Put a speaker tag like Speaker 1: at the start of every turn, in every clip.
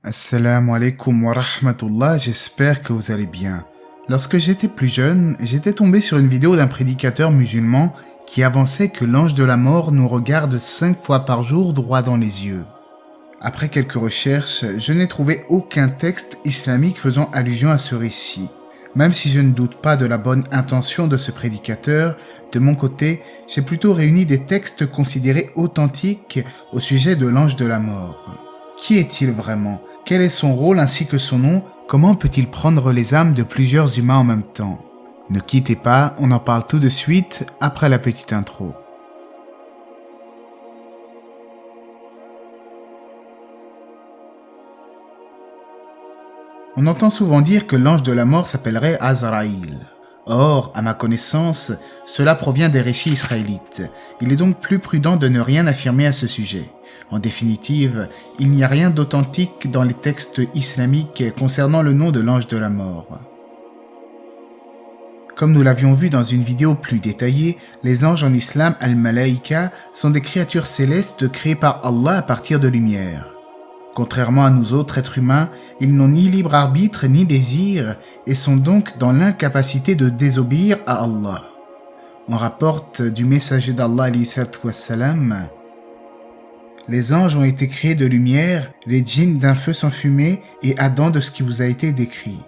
Speaker 1: Assalamu alaikum wa rahmatullah, j'espère que vous allez bien. Lorsque j'étais plus jeune, j'étais tombé sur une vidéo d'un prédicateur musulman qui avançait que l'ange de la mort nous regarde 5 fois par jour droit dans les yeux. Après quelques recherches, je n'ai trouvé aucun texte islamique faisant allusion à ce récit. Même si je ne doute pas de la bonne intention de ce prédicateur, de mon côté, j'ai plutôt réuni des textes considérés authentiques au sujet de l'ange de la mort. Qui est-il vraiment? Quel est son rôle ainsi que son nom? Comment peut-il prendre les âmes de plusieurs humains en même temps? Ne quittez pas, on en parle tout de suite après la petite intro. On entend souvent dire que l'ange de la mort s'appellerait Azraïl. Or, à ma connaissance, cela provient des récits israélites. Il est donc plus prudent de ne rien affirmer à ce sujet. En définitive, il n'y a rien d'authentique dans les textes islamiques concernant le nom de l'ange de la mort. Comme nous l'avions vu dans une vidéo plus détaillée, les anges en islam, al-malaïka, sont des créatures célestes créées par Allah à partir de lumière. Contrairement à nous autres êtres humains, ils n'ont ni libre arbitre ni désir et sont donc dans l'incapacité de désobéir à Allah. On rapporte du messager d'Allah alayhi salatu wassalam, les anges ont été créés de lumière, les djinns d'un feu sans fumée et Adam de ce qui vous a été décrit.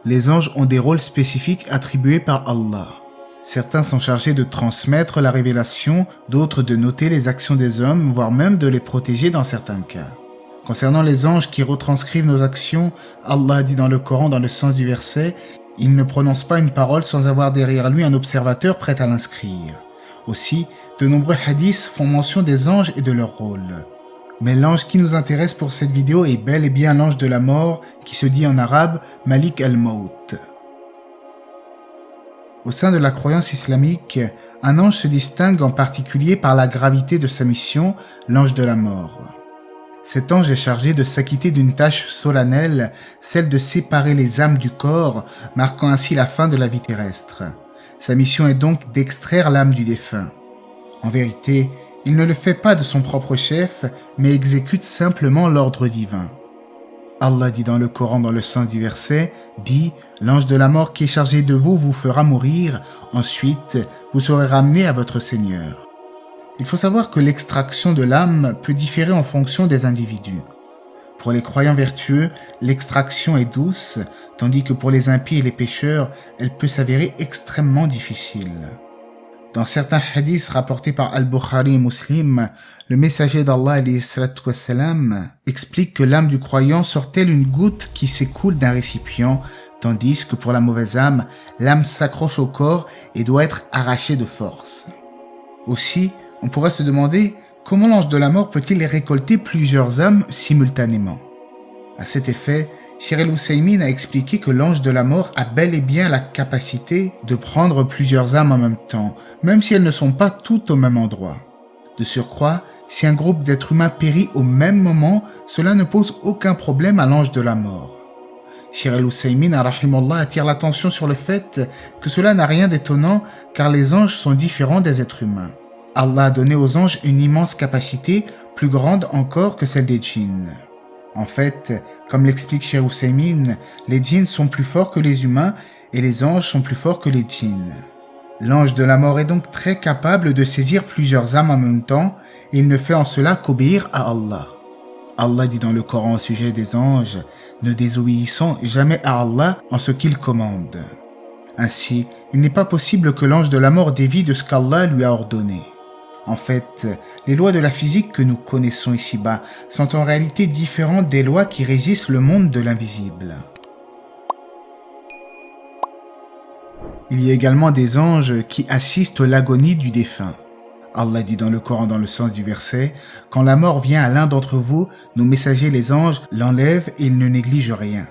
Speaker 1: Les anges ont des rôles spécifiques attribués par Allah. Certains sont chargés de transmettre la révélation, d'autres de noter les actions des hommes, voire même de les protéger dans certains cas. Concernant les anges qui retranscrivent nos actions, Allah dit dans le Coran, dans le sens du verset, « Il ne prononce pas une parole sans avoir derrière lui un observateur prêt à l'inscrire. » Aussi, de nombreux hadiths font mention des anges et de leur rôle. Mais l'ange qui nous intéresse pour cette vidéo est bel et bien l'ange de la mort qui se dit en arabe « Malik al-Maut ». Au sein de la croyance islamique, un ange se distingue en particulier par la gravité de sa mission, l'ange de la mort. Cet ange est chargé de s'acquitter d'une tâche solennelle, celle de séparer les âmes du corps, marquant ainsi la fin de la vie terrestre. Sa mission est donc d'extraire l'âme du défunt. En vérité, il ne le fait pas de son propre chef, mais exécute simplement l'ordre divin. Allah dit dans le Coran, dans le sens du verset, dit « L'ange de la mort qui est chargé de vous vous fera mourir, ensuite vous serez ramené à votre Seigneur. » Il faut savoir que l'extraction de l'âme peut différer en fonction des individus. Pour les croyants vertueux, l'extraction est douce, tandis que pour les impies et les pécheurs, elle peut s'avérer extrêmement difficile. Dans certains hadiths rapportés par Al-Bukhari et Muslim, le messager d'Allah alayhi salatu wassalam explique que l'âme du croyant sort telle une goutte qui s'écoule d'un récipient, tandis que pour la mauvaise âme, l'âme s'accroche au corps et doit être arrachée de force. Aussi, on pourrait se demander comment l'ange de la mort peut-il récolter plusieurs âmes simultanément. À cet effet, Cheikh El-Housseymine a expliqué que l'ange de la mort a bel et bien la capacité de prendre plusieurs âmes en même temps, même si elles ne sont pas toutes au même endroit. De surcroît, si un groupe d'êtres humains périt au même moment, cela ne pose aucun problème à l'ange de la mort. Cheikh El-Housseymine attire l'attention sur le fait que cela n'a rien d'étonnant car les anges sont différents des êtres humains. Allah a donné aux anges une immense capacité, plus grande encore que celle des djinns. En fait, comme l'explique Cheikh Housseymine, les djinns sont plus forts que les humains et les anges sont plus forts que les djinns. L'ange de la mort est donc très capable de saisir plusieurs âmes en même temps et il ne fait en cela qu'obéir à Allah. Allah dit dans le Coran au sujet des anges, « Ne désobéissons jamais à Allah en ce qu'il commande. » Ainsi, il n'est pas possible que l'ange de la mort dévie de ce qu'Allah lui a ordonné. En fait, les lois de la physique que nous connaissons ici-bas sont en réalité différentes des lois qui régissent le monde de l'invisible. Il y a également des anges qui assistent à l'agonie du défunt. Allah dit dans le Coran, dans le sens du verset, « Quand la mort vient à l'un d'entre vous, nos messagers les anges l'enlèvent et ils ne négligent rien. »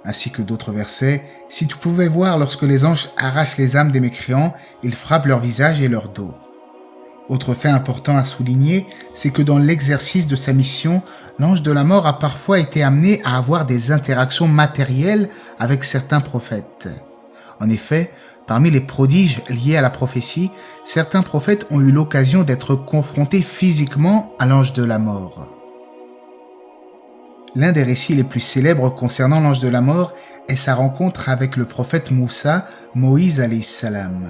Speaker 1: Ainsi que d'autres versets, « Si tu pouvais voir lorsque les anges arrachent les âmes des mécréants, ils frappent leur visage et leur dos. » Autre fait important à souligner, c'est que dans l'exercice de sa mission, l'ange de la mort a parfois été amené à avoir des interactions matérielles avec certains prophètes. En effet, parmi les prodiges liés à la prophétie, certains prophètes ont eu l'occasion d'être confrontés physiquement à l'ange de la mort. L'un des récits les plus célèbres concernant l'ange de la mort est sa rencontre avec le prophète Moussa, Moïse alayhi salam.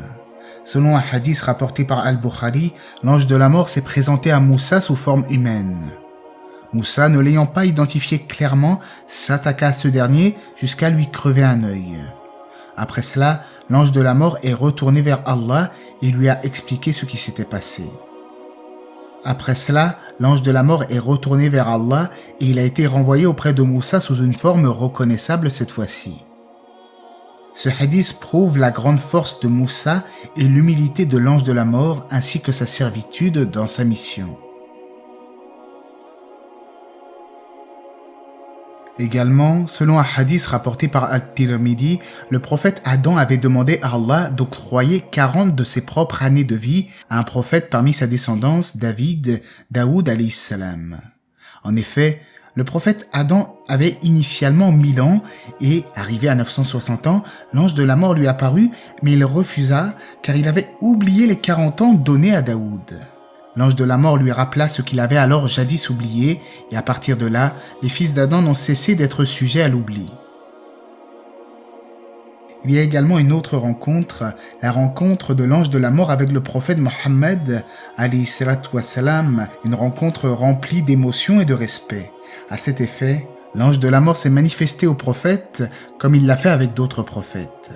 Speaker 1: Selon un hadith rapporté par Al-Bukhari, l'ange de la mort s'est présenté à Moussa sous forme humaine. Moussa, ne l'ayant pas identifié clairement, s'attaqua à ce dernier jusqu'à lui crever un œil. Après cela, l'ange de la mort est retourné vers Allah et lui a expliqué ce qui s'était passé. Après cela, l'ange de la mort est retourné vers Allah et il a été renvoyé auprès de Moussa sous une forme reconnaissable cette fois-ci. Ce hadith prouve la grande force de Moussa et l'humilité de l'ange de la mort ainsi que sa servitude dans sa mission. Également, selon un hadith rapporté par At-Tirmidhi, le prophète Adam avait demandé à Allah d'octroyer 40 de ses propres années de vie à un prophète parmi sa descendance, Daoud alayhi salam. En effet, le prophète Adam avait initialement 1000 ans et, arrivé à 960 ans, l'ange de la mort lui apparut, mais il refusa car il avait oublié les 40 ans donnés à Daoud. L'ange de la mort lui rappela ce qu'il avait alors jadis oublié, et à partir de là, les fils d'Adam n'ont cessé d'être sujets à l'oubli. Il y a également une autre rencontre, la rencontre de l'ange de la mort avec le prophète Mohammed, alayhi salatu wassalam, une rencontre remplie d'émotion et de respect. À cet effet, l'ange de la mort s'est manifesté au prophète comme il l'a fait avec d'autres prophètes.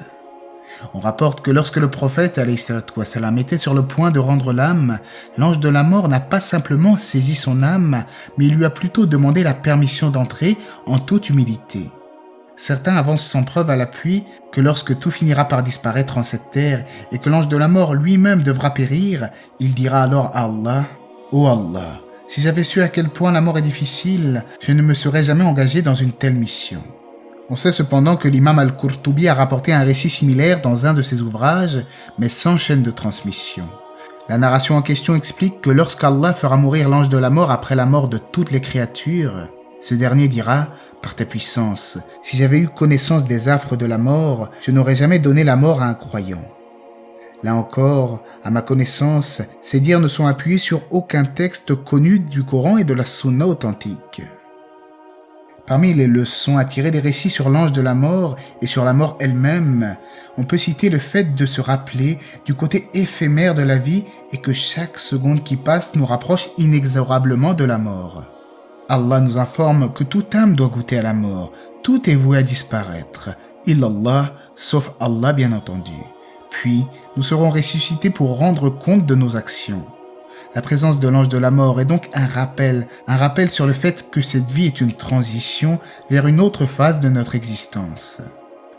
Speaker 1: On rapporte que lorsque le prophète alayhi salatu wassalam était sur le point de rendre l'âme, l'ange de la mort n'a pas simplement saisi son âme, mais il lui a plutôt demandé la permission d'entrer en toute humilité. Certains avancent sans preuve à l'appui que lorsque tout finira par disparaître en cette terre et que l'ange de la mort lui-même devra périr, il dira alors à Allah « Ô Allah, si j'avais su à quel point la mort est difficile, je ne me serais jamais engagé dans une telle mission. » On sait cependant que l'imam Al-Qurtubi a rapporté un récit similaire dans un de ses ouvrages, mais sans chaîne de transmission. La narration en question explique que lorsqu'Allah fera mourir l'ange de la mort après la mort de toutes les créatures, ce dernier dira « Par ta puissance, si j'avais eu connaissance des affres de la mort, je n'aurais jamais donné la mort à un croyant. » Là encore, à ma connaissance, ces dires ne sont appuyés sur aucun texte connu du Coran et de la Sunna authentique. Parmi les leçons à tirer des récits sur l'ange de la mort et sur la mort elle-même, on peut citer le fait de se rappeler du côté éphémère de la vie et que chaque seconde qui passe nous rapproche inexorablement de la mort. Allah nous informe que toute âme doit goûter à la mort, tout est voué à disparaître, illallah, sauf Allah bien entendu. Puis, nous serons ressuscités pour rendre compte de nos actions. La présence de l'ange de la mort est donc un rappel sur le fait que cette vie est une transition vers une autre phase de notre existence.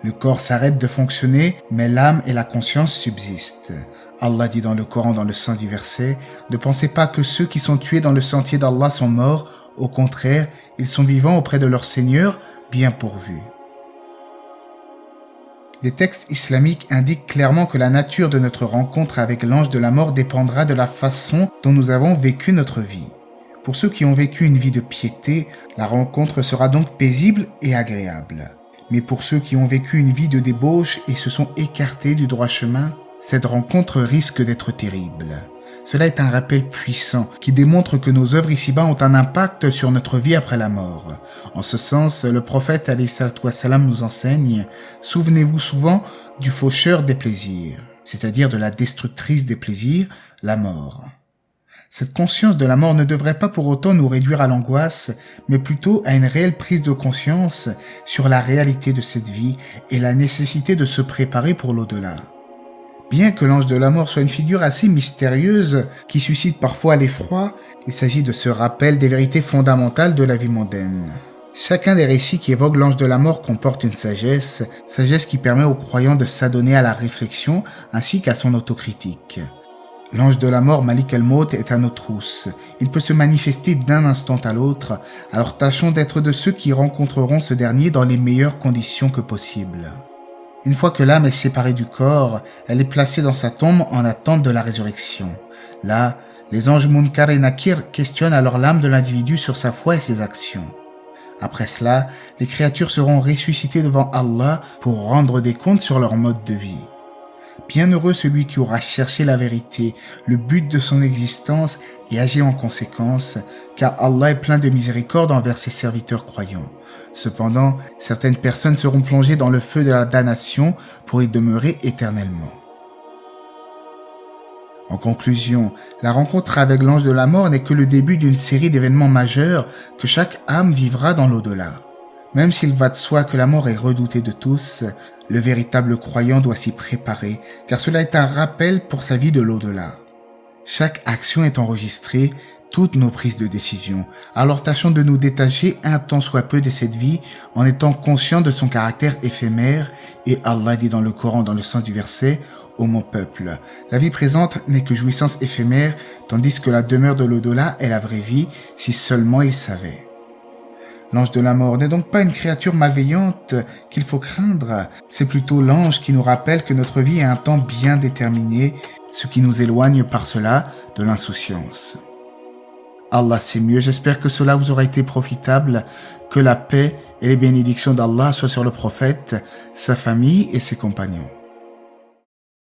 Speaker 1: Le corps s'arrête de fonctionner, mais l'âme et la conscience subsistent. Allah dit dans le Coran dans le sens du verset, « Ne pensez pas que ceux qui sont tués dans le sentier d'Allah sont morts, au contraire, ils sont vivants auprès de leur Seigneur, bien pourvus. » Les textes islamiques indiquent clairement que la nature de notre rencontre avec l'ange de la mort dépendra de la façon dont nous avons vécu notre vie. Pour ceux qui ont vécu une vie de piété, la rencontre sera donc paisible et agréable. Mais pour ceux qui ont vécu une vie de débauche et se sont écartés du droit chemin, cette rencontre risque d'être terrible. Cela est un rappel puissant qui démontre que nos œuvres ici-bas ont un impact sur notre vie après la mort. En ce sens, le prophète alayhi salatu wassalam nous enseigne « Souvenez-vous souvent du faucheur des plaisirs », c'est-à-dire de la destructrice des plaisirs, la mort. Cette conscience de la mort ne devrait pas pour autant nous réduire à l'angoisse, mais plutôt à une réelle prise de conscience sur la réalité de cette vie et la nécessité de se préparer pour l'au-delà. Bien que l'ange de la mort soit une figure assez mystérieuse qui suscite parfois l'effroi, il s'agit de ce rappel des vérités fondamentales de la vie mondaine. Chacun des récits qui évoquent l'ange de la mort comporte une sagesse qui permet aux croyants de s'adonner à la réflexion ainsi qu'à son autocritique. L'ange de la mort, Malik el-Maut, est à nos trousses. Il peut se manifester d'un instant à l'autre, alors tâchons d'être de ceux qui rencontreront ce dernier dans les meilleures conditions que possible. Une fois que l'âme est séparée du corps, elle est placée dans sa tombe en attente de la résurrection. Là, les anges Munkar et Nakir questionnent alors l'âme de l'individu sur sa foi et ses actions. Après cela, les créatures seront ressuscitées devant Allah pour rendre des comptes sur leur mode de vie. Bienheureux celui qui aura cherché la vérité, le but de son existence et agi en conséquence, car Allah est plein de miséricorde envers ses serviteurs croyants. Cependant, certaines personnes seront plongées dans le feu de la damnation pour y demeurer éternellement. En conclusion, la rencontre avec l'ange de la mort n'est que le début d'une série d'événements majeurs que chaque âme vivra dans l'au-delà. Même s'il va de soi que la mort est redoutée de tous, le véritable croyant doit s'y préparer, car cela est un rappel pour sa vie de l'au-delà. Chaque action est enregistrée, toutes nos prises de décision. Alors tâchons de nous détacher un tant soit peu de cette vie en étant conscients de son caractère éphémère, et Allah dit dans le Coran dans le sens du verset: « Ô mon peuple, la vie présente n'est que jouissance éphémère, tandis que la demeure de l'au-delà est la vraie vie, si seulement ils savaient. » L'ange de la mort n'est donc pas une créature malveillante qu'il faut craindre, c'est plutôt l'ange qui nous rappelle que notre vie a un temps bien déterminé, ce qui nous éloigne par cela de l'insouciance. Allah sait mieux, j'espère que cela vous aura été profitable, que la paix et les bénédictions d'Allah soient sur le prophète, sa famille et ses compagnons.